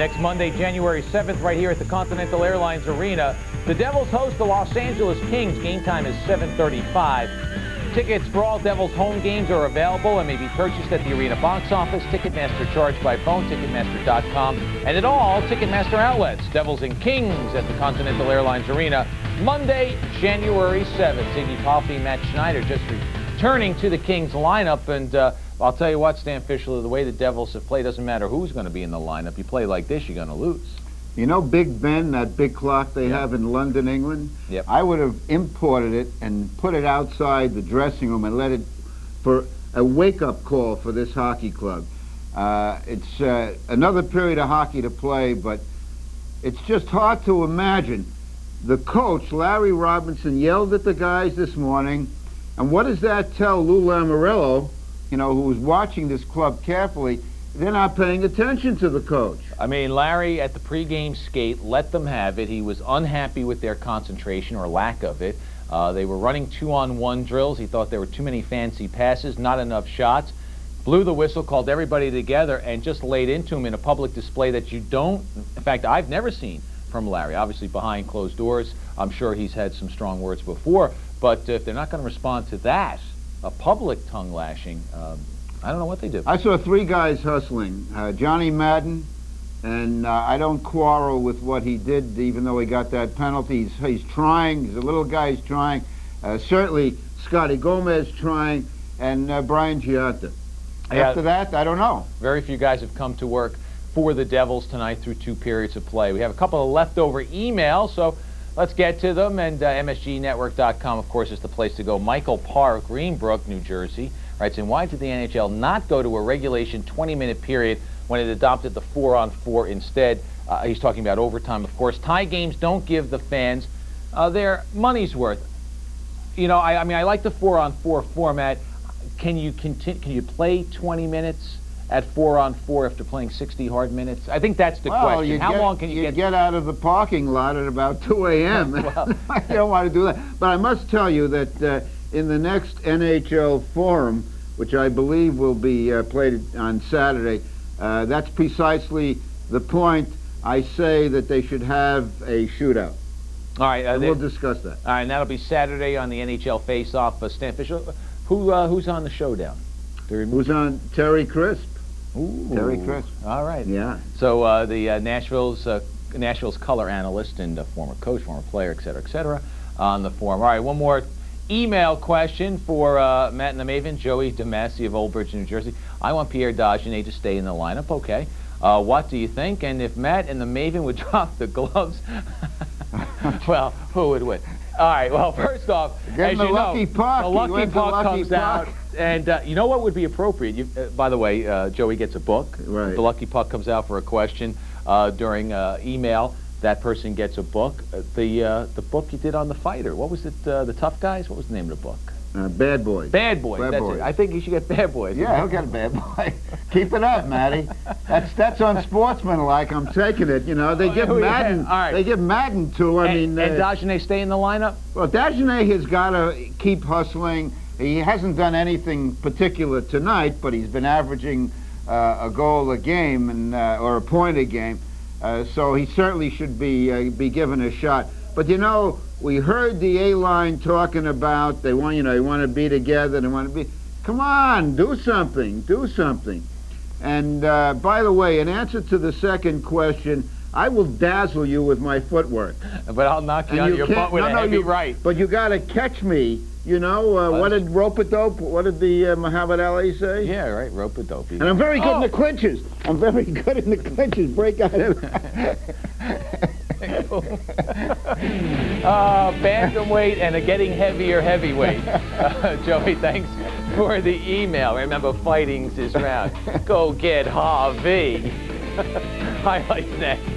Next Monday, January 7th, right here at the Continental Airlines Arena, the Devils host the Los Angeles Kings. Game time is 7:35. Tickets for all Devils home games are available and may be purchased at the arena box office, Ticketmaster charged by phone, Ticketmaster.com, and at all Ticketmaster outlets. Devils and Kings at the Continental Airlines Arena, Monday, January 7th. Ziggy Palffy, Matt Schneider just returning to the Kings lineup, and I'll tell you what, Stan Fischler, the way the Devils have played, doesn't matter who's going to be in the lineup. You play like this, you're going to lose. You know Big Ben, that big clock they have in London, England? Yep. I would have imported it and put it outside the dressing room and let it for a wake-up call for this hockey club. It's another period of hockey to play, but it's just hard to imagine. The coach, Larry Robinson, yelled at the guys this morning, and what does that tell Lou Lamoriello, you know, who was watching this club carefully? They're not paying attention to the coach. I mean, Larry, at the pregame skate, let them have it. He was unhappy with their concentration or lack of it. They were running 2-on-1 drills. He thought there were too many fancy passes, not enough shots. Blew the whistle, called everybody together, and just laid into him in a public display that you don't, in fact, I've never seen from Larry. Obviously, behind closed doors, I'm sure he's had some strong words before. But if they're not going to respond to that, a public tongue lashing, I don't know what they do. I saw three guys hustling. Johnny Madden, and I don't quarrel with what he did, even though he got that penalty. He's trying. He's a little guy. He's trying. Certainly, Scotty Gomez trying, and Brian Giunta. After that, I don't know. Very few guys have come to work for the Devils tonight through 2 periods of play. We have a couple of leftover emails, so let's get to them. And MSGNetwork.com, of course, is the place to go. Michael Parr of Greenbrook, New Jersey, writes in, why did the NHL not go to a regulation 20-minute period when it adopted the 4-on-4 instead? He's talking about overtime, of course. Tie games don't give the fans their money's worth. You know, I mean, I like the 4-on-4 format. Can you play 20 minutes at 4-on-4 after playing 60 hard minutes? I think that's the question. How long can you get out of the parking lot at about 2 a.m.? Well, I don't want to do that. But I must tell you that in the next NHL Forum, which I believe will be played on Saturday, that's precisely the point. I say that they should have a shootout. All right. And we'll discuss that. All right, and that'll be Saturday on the NHL Face-Off. Stan Fischler, who's on the showdown? Who's on? Terry Crisp. Ooh. Terry Crisp. All right. Yeah. So the Nashville's color analyst and former coach, former player, et cetera, on the forum. All right, one more email question for Matt and the Maven. Joey DeMasi of Old Bridge, New Jersey. I want Pierre Dagenais to stay in the lineup. Okay. What do you think? And if Matt and the Maven would drop the gloves, well, who would win? All right. Well, first off, as you know, the lucky puck comes out. And you know what would be appropriate? By the way, Joey gets a book. Right. The lucky puck comes out for a question during email. That person gets a book. The book you did on the fighter. What was it? The Tough Guys? What was the name of the book? Bad Boys. Bad Boys. Bad that's Boys. it. I think you should get Bad Boys. Yeah, he'll get a Bad Boy. Keep it up, Matty. That's unsportsmanlike. I'm taking it. You know, they give Madden. Right. They give Madden to. And Dagenais stay in the lineup? Well, Dagenais has got to keep hustling. He hasn't done anything particular tonight, but he's been averaging a goal a game and or a point a game. So he certainly should be given a shot. But you know, we heard the A-line talking about they want to be together. They want to be. Come on, do something. Do something. And by the way, in answer to the second question, I will dazzle you with my footwork. But I'll knock you on your butt with a heavy right. But you got to catch me. You know, what did rope-a-dope, what did the Muhammad Ali say? Yeah, right, rope-a-dope. And I'm very good in the clinches. I'm very good in the clinches. Break out of bantamweight and a getting heavier heavyweight. Joey, thanks for the email. Remember, fighting's his round. Go get Harvey. Highlights next.